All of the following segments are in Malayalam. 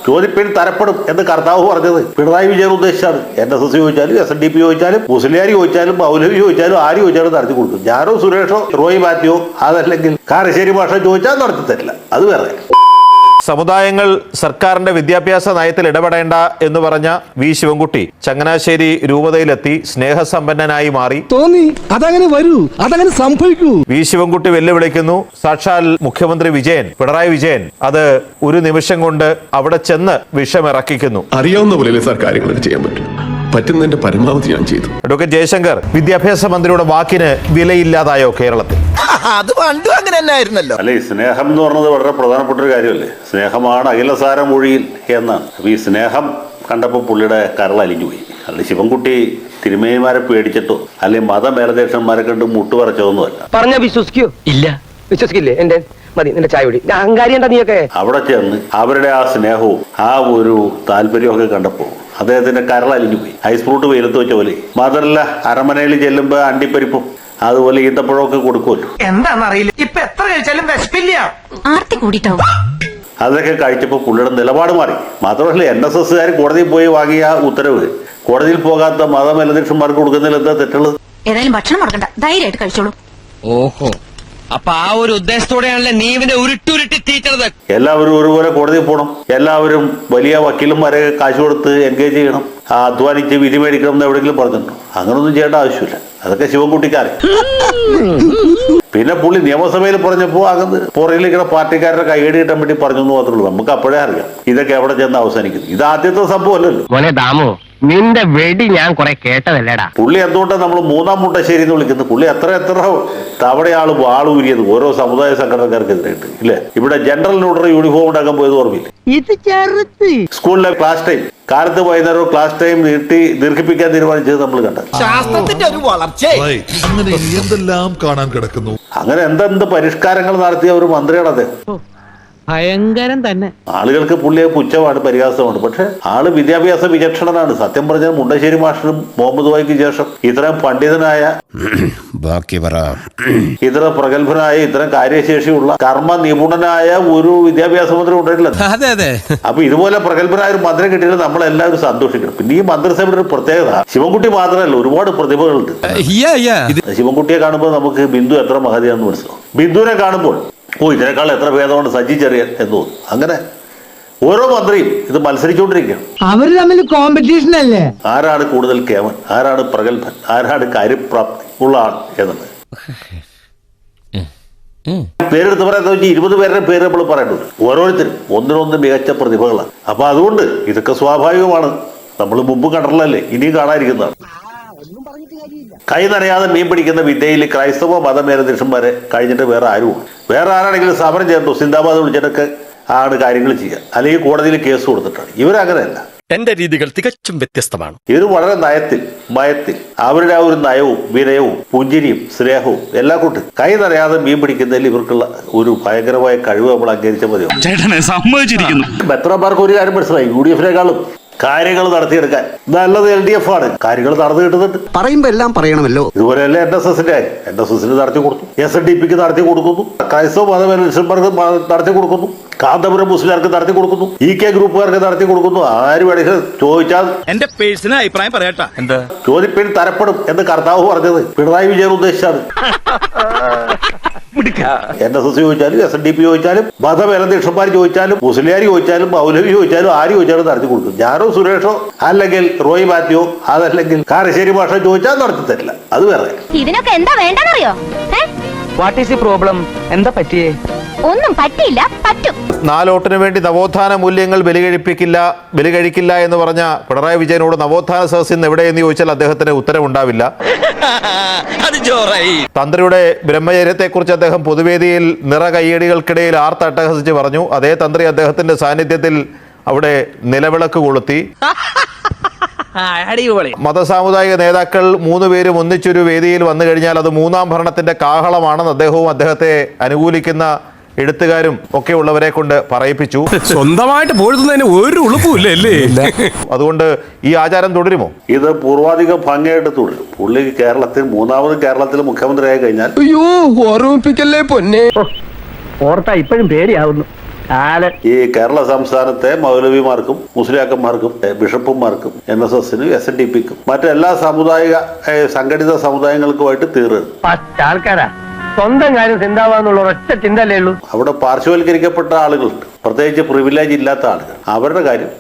ചോദിപ്പിൻ തരപ്പെടും എന്ന് കർത്താവ് പറഞ്ഞത് പിണറായി വിജയൻ ഉദ്ദേശിച്ചാണ്. NSS ചോദിച്ചാലും SNDP ചോദിച്ചാലും മുസ്ലിയാർ ചോദിച്ചാലും മൗലവി ചോദിച്ചാലും ആര് ചോദിച്ചാലും നടത്തി കൊടുക്കും. ഞാനോ സുരേഷോ റോയ് മാത്യോ അതല്ലെങ്കിൽ കാരശ്ശേരി ഭാഷ ചോദിച്ചാൽ നടത്തി തരില്ല. അത് വേറെ. സമുദായങ്ങൾ സർക്കാരിന്റെ വിദ്യാഭ്യാസ നയത്തിൽ ഇടപെടേണ്ട എന്ന് പറഞ്ഞ വി ശിവൻകുട്ടി ചങ്ങനാശ്ശേരി രൂപതയിലെത്തി സ്നേഹസമ്പന്നനായി മാറി. തോന്നി അതങ്ങനെ വരൂ, അതങ്ങനെ സംഭവിക്കൂ. വി ശിവൻകുട്ടി വെല്ലുവിളിക്കുന്നു. സാക്ഷാൽ മുഖ്യമന്ത്രി പിണറായി വിജയൻ അത് ഒരു നിമിഷം കൊണ്ട് അവിടെ ചെന്ന് വിഷമിറക്കിക്കുന്നു. അറിയാവുന്ന പോലെ സാർ കാര്യങ്ങൾ ചെയ്യാൻ പറ്റും, പറ്റുന്നതിന്റെ പരമാവധി ഞാൻ ചെയ്തു. അഡ്വക്കേറ്റ് ജയശങ്കർ, വിദ്യാഭ്യാസ മന്ത്രിയുടെ വാക്കിന് വിലയില്ലാതായോ കേരളത്തിൽ? അത് പണ്ടും അങ്ങനെ തന്നെ ആയിരുന്നല്ലോ. അല്ലെ, ഈ സ്നേഹം എന്ന് പറഞ്ഞത് വളരെ പ്രധാനപ്പെട്ട ഒരു കാര്യമല്ലേ. സ്നേഹമാണ് അഖിലസാരം മൊഴിയിൽ എന്നാണ്. അപ്പൊ ഈ സ്നേഹം കണ്ടപ്പോൾ പുള്ളിയുടെ കരൾ അലിഞ്ഞുപോയി. അല്ലെ, ശിവൻകുട്ടി തിരുമേനിമാരെ പേടിച്ചിട്ടോ അല്ലെങ്കിൽ മതമേലധ്യക്ഷന്മാരെ കണ്ട് മുട്ടുപറച്ചതൊന്നുമല്ല. പറഞ്ഞ വിശ്വസിക്കോ? ഇല്ല, വിശ്വസിക്കില്ലേ? എന്റെ മതി, നിന്റെ ചായ കുടി. അഹങ്കാരി എന്താ നീയൊക്കെ? അവിടെ ചെന്ന് അവരുടെ ആ സ്നേഹവും ആ ഒരു താല്പര്യമൊക്കെ കണ്ടപ്പോൾ അദ്ദേഹത്തിന്റെ കരൾ അലിഞ്ഞുപോയി. ഐസ് ഫ്രൂട്ട് വെയിലത്ത് വെച്ച പോലെ. മാത്രമല്ല, അരമനയിൽ ചെല്ലുമ്പോ അണ്ടിപ്പരിപ്പും അതുപോലെ ഈന്തപ്പഴമൊക്കെ കൊടുക്കുമല്ലോ. എന്താണെന്നറിയില്ല, ഇപ്പൊ എത്ര കഴിച്ചാലും വിശപ്പില്ല. ആർത്തി കൂടിട്ടാവും. അതൊക്കെ കഴിച്ചപ്പോൾ പുള്ളിയുടെ നിലപാട് മാറി. മാത്രമല്ല, NSSകാർ കോടതിയിൽ പോയി വാങ്ങിയ ഉത്തരവ് കോടതിയിൽ പോകാത്ത മതമേലധ്യക്ഷന്മാർക്ക് കൊടുക്കുന്നതിൽ എന്താ തെറ്റുള്ളത്? ഏതായാലും ഭക്ഷണം മുടക്കണ്ട, ധൈര്യമായിട്ട് കഴിച്ചോളൂ. ഓഹോ, അപ്പൊ ആ ഒരു ഉദ്ദേശത്തോടെയാണല്ലേ നീ ഇവനെ ഉരുട്ടുരുട്ടി തീറ്റത്. എല്ലാവരും ഒരുപോലെ കോടതിയിൽ പോകണം. എല്ലാവരും വലിയ വക്കീലന്മാരെ കാശ് കൊടുത്ത് എൻഗേജ് ചെയ്യണം. അധ്വാനിച്ച് വിധി മേടിക്കണം എന്ന് എവിടെയെങ്കിലും പറഞ്ഞിട്ടുണ്ടോ? അങ്ങനൊന്നും ചെയ്യേണ്ട ആവശ്യമില്ല. അതൊക്കെ ശിവൻകുട്ടിക്കാരൻ. പിന്നെ പുള്ളി നിയമസഭയിൽ പറഞ്ഞപ്പോൾ അകന്ന് പുറകിലിരിക്കുന്ന പാർട്ടിക്കാരുടെ കൈയടി കിട്ടാൻ വേണ്ടി പറഞ്ഞു എന്ന് മാത്രമേ ഉള്ളൂ. നമുക്ക് അപ്പോഴേ അറിയാം ഇതൊക്കെ എവിടെ ചെന്ന് അവസാനിക്കുന്നു. ഇത് ആദ്യത്തെ സംഭവം അല്ലല്ലോ. മോനെ ദാമു, നിന്റെ വെടി ഞാൻ കുറെ കേട്ടതല്ലേടാ. പുള്ളി എന്തുകൊണ്ടാണ് നമ്മൾ മൂന്നാം മുട്ടശ്ശേരി എന്ന് വിളിക്കുന്നത്? പുള്ളി എത്ര തവണയാള് വാളൂരിയത് ഓരോ സമുദായ സംഘടനക്കാർക്കെതിരായിട്ട് ഇല്ലേ? ഇവിടെ ജനറൽ ന്യൂട്രൽ യൂണിഫോം ഉണ്ടാക്കാൻ പോയത് ഓർമ്മയില്ല? സ്കൂളിലെ ക്ലാസ് ടൈം കാലത്ത് വൈകുന്നേരം ക്ലാസ് ടൈം ദീർഘിപ്പിക്കാൻ തീരുമാനിച്ചത് നമ്മൾ കണ്ടത്. ശാസ്ത്രത്തിന്റെ ഒരു വളർച്ച അങ്ങനെ എന്തെല്ലാം കാണാൻ കിടക്കുന്നു. അങ്ങനെ എന്തെന്ത് പരിഷ്കാരങ്ങൾ നടത്തിയ ഒരു മന്ത്രിയാണ് അദ്ദേഹം. ഭയങ്കരം തന്നെ. ആളുകൾക്ക് പുള്ളിയെ പുച്ഛമാണ്, പരിഹാസമാണ്. പക്ഷെ ആള് വിദ്യാഭ്യാസ വിചക്ഷണനാണ്. സത്യം പറഞ്ഞാൽ മുണ്ടശ്ശേരി മാഷിനും മുഹമ്മദ് വായിക്ക് ശേഷം ഇത്രയും പണ്ഡിതനായ, ഇത്ര പ്രഗത്ഭനായ, ഇത്ര കാര്യശേഷിയുള്ള കർമ്മ നിപുണനായ ഒരു വിദ്യാഭ്യാസ മന്ത്രി ഉണ്ടായിട്ടില്ല. അപ്പൊ ഇതുപോലെ പ്രഗത്ഭനായ ഒരു മന്ത്രി കിട്ടിയാൽ നമ്മളെല്ലാവരും സന്തോഷിക്കണം. പിന്നെ ഈ മന്ത്രിസഭയുടെ ഒരു പ്രത്യേകത, ശിവൻകുട്ടി മാത്രമല്ല, ഒരുപാട് പ്രതിഭകളുണ്ട്. ശിവൻകുട്ടിയെ കാണുമ്പോൾ നമുക്ക് ബിന്ദു എത്ര മഹതിയാണെന്ന് മനസ്സിലാവും. ബിന്ദുവിനെ കാണുമ്പോൾ ഇതിനേക്കാൾ എത്ര ഭേദമാണ് സജി ചെറിയാൻ എന്ന് തോന്നും. അങ്ങനെ ഓരോ മന്ത്രിയും ഇത് മത്സരിച്ചുകൊണ്ടിരിക്കുകയാണ്. അവര് തമ്മിൽ കോമ്പറ്റീഷൻ അല്ലേ? ആരാണ് കൂടുതൽ കേമൻ, ആരാണ് പ്രഗത്ഭൻ, ആരാണ് കാര്യപ്രാപ്തി ഉള്ള ആൾ എന്നത്. പേരെടുത്ത് പറയാൻ 20 പേരുടെ പേര് നമ്മൾ പറയേണ്ടത്. ഓരോരുത്തരും ഒന്നിനൊന്ന് മികച്ച പ്രതിഭകളാണ്. അപ്പൊ അതുകൊണ്ട് ഇതൊക്കെ സ്വാഭാവികമാണ്. നമ്മൾ മുമ്പ് കണ്ടല്ലേ, ഇനിയും കാണാതിരിക്കുന്നതാണ്. കൈ നനയാതെ മീൻ പിടിക്കുന്ന വിദ്യയിൽ ക്രൈസ്തവ മതമേലധ്യക്ഷന്മാരെ കഴിഞ്ഞിട്ട് വേറെ ആരാണെങ്കിലും സമരം ചേർന്നു സിന്ദാബാദ് വിളിച്ചിട്ടൊക്കെ ആണ് കാര്യങ്ങൾ ചെയ്യുക. അല്ലെങ്കിൽ കോടതിയിൽ കേസ് കൊടുത്തിട്ടാണ്. ഇവരങ്ങനെയല്ല. എന്റെ രീതികൾ തികച്ചും വ്യത്യസ്തമാണ്. ഇവർ വളരെ ഭയത്തിൽ അവരുടെ ആ ഒരു നയവും വിനയവും പുഞ്ചിരിയും സ്നേഹവും എല്ലാം കൂട്ട് കൈ നനയാതെ മീൻ പിടിക്കുന്നതിൽ ഇവർക്കുള്ള ഒരു ഭയങ്കരമായ കഴിവ് നമ്മൾ അംഗീകരിച്ചാൽ മതിയാവും. മെത്രാന്മാർക്ക് ഒരു കാര്യം മനസ്സിലായി, UDF-നേക്കാളും കാര്യങ്ങൾ നടത്തിയെടുക്കാൻ നല്ലത് LDF ആണ്. കാര്യങ്ങൾ നടന്നു കിട്ടുന്നുണ്ട്. പറയുമ്പോ എല്ലാം പറയണമല്ലോ. ഇതുപോലെയല്ലേ NSSന്റെ കാര്യം. NSSന് നടത്തി കൊടുത്തു, SNDPക്ക് നടത്തി കൊടുക്കുന്നു, ക്രൈസ്തവ മതമനുഷ്യന്മാർക്ക് നടത്തി കൊടുക്കുന്നു, കാന്തപുരം മുസ്ലിംകാർക്ക് നടത്തി കൊടുക്കുന്നു, EK ഗ്രൂപ്പുകാർക്ക് നടത്തി കൊടുക്കുന്നു. ആര് വേണമെങ്കിലും ചോദിച്ചാൽ എന്റെ പേഴ്സണൽ അഭിപ്രായം പറയട്ടാ. എന്താ ചോദിപ്പിൻ തരപ്പെടും എന്ന് കർത്താവ് പറഞ്ഞത് പിണറായി വിജയൻ ഉദ്ദേശിച്ചാണ്. NSS ചോദിച്ചാലും SNDP ചോദിച്ചാലും മതമേലധ്യക്ഷന്മാർ ചോദിച്ചാലും മുസ്ലിയാർ ചോദിച്ചാലും മൗലവി ചോദിച്ചാലും ആര് ചോദിച്ചാലും നടത്തി കൊടുക്കും. ഞാനോ സുരേഷോ അല്ലെങ്കിൽ റോയ് മാത്യോ അതല്ലെങ്കിൽ കാരശ്ശേരി ഭാഷ ചോദിച്ചാൽ നടത്തി തരില്ല. അത് വേറെ. ഇതിനൊക്കെ എന്താ വേണ്ടെന്നറിയോ? What is the problem? എന്താ പറ്റിയേ? ഒന്നും പറ്റിയില്ല, പറ്റും. 4 വോട്ടിന് വേണ്ടി നവോത്ഥാന മൂല്യങ്ങൾ ബലികഴിക്കില്ല എന്ന് പറഞ്ഞ പിണറായി വിജയനോട് നവോത്ഥാന സദസ്സിൽ നിന്ന് എവിടെയെന്ന് ചോദിച്ചാൽ അദ്ദേഹത്തിന് ഉത്തരവുണ്ടാവില്ല. തന്ത്രിയുടെ ബ്രഹ്മചര്യത്തെക്കുറിച്ച് അദ്ദേഹം പൊതുവേദിയിൽ കയ്യടികൾക്കിടയിൽ ആർത്തട്ടഹസിച്ച് പറഞ്ഞു. അതേ തന്ത്രി അദ്ദേഹത്തിന്റെ സാന്നിധ്യത്തിൽ അവിടെ നിലവിളക്ക് കൊളുത്തി. മതസാമുദായിക നേതാക്കൾ 3 പേരും ഒന്നിച്ചൊരു വേദിയിൽ വന്നു കഴിഞ്ഞാൽ അത് മൂന്നാം ഭരണത്തിന്റെ കാഹളമാണെന്ന് അദ്ദേഹവും അദ്ദേഹത്തെ അനുകൂലിക്കുന്ന എഴുത്തുകാരും ഒക്കെ ഉള്ളവരെ കൊണ്ട് പറയിപ്പിച്ചു. സ്വന്തമായിട്ട് പോഴുന്നതിന് ഒരു ഉളുപ്പുമില്ലേ? അതുകൊണ്ട് ഈ ആചാരം തുടരുമോ? ഇത് പൂർവാധികം ഭംഗിയായിട്ട് തുടരും. പുള്ളി കേരളത്തിൽ മുഖ്യമന്ത്രിയായി കഴിഞ്ഞാൽ അയ്യോ, ഓർമ്മിപ്പിക്കല്ലേ പൊന്നെ. ഓർത്താ ഇപ്പോഴും പേടിയാവുന്നു. ഈ കേരള സംസ്ഥാനത്തെ മൗലവിമാർക്കും മുസ്ലിയാക്കന്മാർക്കും ബിഷപ്പുമാർക്കും NSSനും SNDPക്കും മറ്റെല്ലാ സാമുദായിക സംഘടിത സമുദായങ്ങൾക്കുമായിട്ട് തീർന്നു ആൾക്കാരാ സ്വന്തം കാര്യം ചിന്താവാന്നുള്ള ഒറ്റ ചിന്തല്ലേ ഉള്ളൂ. അവിടെ പാർശ്വവൽക്കരിക്കപ്പെട്ട ആളുകളുണ്ട്, പ്രത്യേകിച്ച് പ്രിവിലേജ് ഇല്ലാത്ത ആളുകൾ. അവരുടെ കാര്യം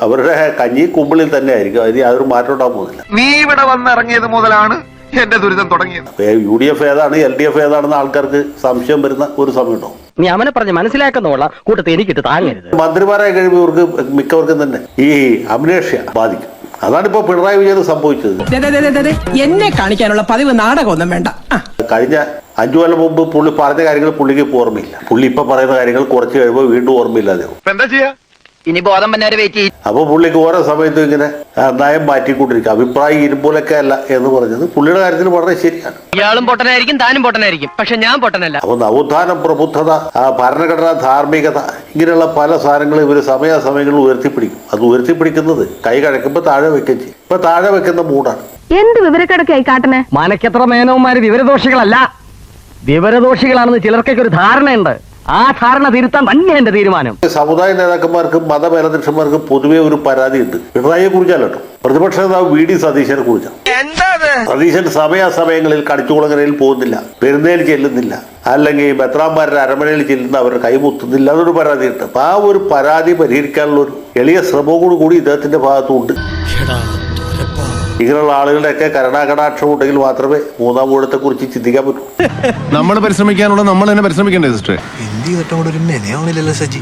അവരുടെ കഞ്ഞി കുമ്പിളിൽ തന്നെ ആയിരിക്കും, അതിന് യാതൊരു മാറ്റം ഉണ്ടാകാൻ പോകുന്നില്ല. നീ ഇവിടെ വന്നിറങ്ങിയത് മുതലാണ് എന്റെ ദുരിതം തുടങ്ങിയത്. UDF ഏതാണ് LDF ഏതാണെന്ന് ആൾക്കാർക്ക് സംശയം വരുന്ന ഒരു സമയമുണ്ടോ? നീ അവനെ പറഞ്ഞ് മനസ്സിലാക്കുന്നുള്ള കൂട്ടത്തിൽ എനിക്കിട്ട് താങ്ങരുത്. മന്ത്രിമാരായി കഴിയുമ്പോൾ ഇവർക്ക് മിക്കവർക്കും തന്നെ ഈ അമ്നേഷ്യ ബാധിക്കും. അതാണ് ഇപ്പൊ പിണറായി വിജയൻ സംഭവിച്ചത്. എന്നെ കാണിക്കാനുള്ള പതിവ് നാടകമൊന്നും വേണ്ട. കഴിഞ്ഞ 5 കൊല്ലം മുമ്പ് പുള്ളി പറഞ്ഞ കാര്യങ്ങൾ പുള്ളിക്ക് ഓർമ്മയില്ല. പുള്ളി ഇപ്പൊ പറയുന്ന കാര്യങ്ങൾ കുറച്ച് കഴിയുമ്പോൾ വീണ്ടും ഓർമ്മയില്ലാതെയാവും. എന്താ ചെയ്യാ? ഇനി ബോധം വന്നവരെ വെയിറ്റ് ചെയ്യും. അപ്പൊ പുള്ളിക്ക് ഓരോ സമയത്തും ഇങ്ങനെ നയം മാറ്റിക്കൊണ്ടിരിക്കും. അഭിപ്രായം ഇരുമ്പോലൊക്കെ അല്ല എന്ന് പറഞ്ഞത് പുള്ളിയുടെ കാര്യത്തിൽ വളരെ ശരിയാണ്. ഇയാളും പൊട്ടനായിരിക്കും, താനും പൊട്ടനായിരിക്കും, പക്ഷെ ഞാൻ പൊട്ടനല്ല. അപ്പൊ നവോത്ഥാനം, പ്രബുദ്ധത, ഭരണഘടന, ധാർമ്മികത, ഇങ്ങനെയുള്ള പല സാധനങ്ങളും ഇവര് സമയാസമയങ്ങളിൽ ഉയർത്തിപ്പിടിക്കും. അത് ഉയർത്തിപ്പിടിക്കുന്നത് കൈ കഴക്കുമ്പോ താഴെ വെക്കുകയും ചെയ്യും. ഇപ്പൊ താഴെ വെക്കുന്ന മൂടാണ്. എന്ത് വിവരക്കിടക്കായി കാട്ടണേ? മനക്കെത്ര മേനവന്മാര് വിവരദോഷികളല്ല, വിവരദോഷികളാണെന്ന് ചിലർക്കൊക്കെ ഒരു ധാരണയുണ്ട്. ആ ധാരണ തിരുത്താൻ തന്നെ എന്റെ തീരുമാനം. സമുദായ നേതാക്കന്മാർക്കും മതമേലധ്യക്ഷന്മാർക്കും പൊതുവെ ഒരു പരാതിയുണ്ട്. പിണറായിയെ കുറിച്ചല്ലോ, പ്രതിപക്ഷ നേതാവ് VD സതീശനെ കുറിച്ചാണ്. സതീശൻ സമയാസമയങ്ങളിൽ കടിച്ചുകുളങ്ങരയിൽ പോകുന്നില്ല, പെരുന്നേൽ ചെല്ലുന്നില്ല, അല്ലെങ്കിൽ മെത്രാന്മാരുടെ അരമനയിൽ ചെല്ലുന്ന അവരുടെ കൈമുത്തുന്നില്ല എന്നൊരു പരാതിയുണ്ട്. അപ്പൊ ആ ഒരു പരാതി പരിഹരിക്കാനുള്ള ഒരു എളിയ ശ്രമവും കൂടി ഇദ്ദേഹത്തിന്റെ ഭാഗത്തുണ്ട്. ഇങ്ങനെയുള്ള ആളുകളുടെയൊക്കെ കരുണാകടാക്ഷം ഉണ്ടെങ്കിൽ മാത്രമേ മൂന്നാം ഊഴത്തെ കുറിച്ച് ചിന്തിക്കാൻ പറ്റൂ. നമ്മൾ പരിശ്രമിക്കാനുള്ള നമ്മൾ തന്നെ പരിശ്രമിക്കണ്ടേ സിസ്റ്റർ? എന്ത് ചെയ്തിട്ടും കൂടെ ഒരു മെനയാവണില്ലല്ലോ സജി.